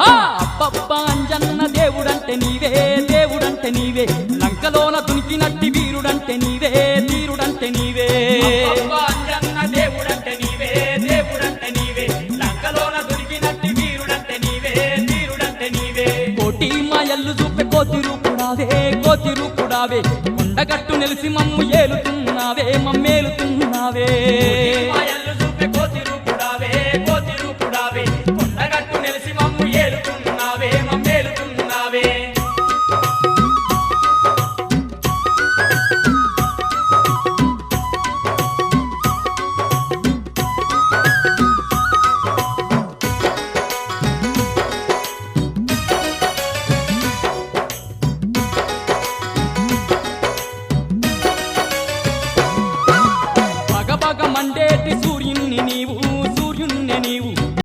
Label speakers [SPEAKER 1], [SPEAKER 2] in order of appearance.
[SPEAKER 1] అబ్బబ్బా అంజన్న దేవుడంటే నీవే, దేవుడంటే నీవే, లంకలోన దునికినట్టి వీరుడంటే నీవే, వీరుడంటే నీవే.
[SPEAKER 2] అంజన్న దేవుడంటే నీవే, దేవుడంటే నీవే, లంకలోన దునికినట్టి వీరుడంటే నీవే, వీరుడంటే నీవే.
[SPEAKER 1] కోటి మాయల్లు చూపే కోతి రూపుడావే, కోతి రూపుడావే, కొండగట్టు నెలిసి మమ్ము ఏలుతున్నావే, మమ్మేలుతున్నావే.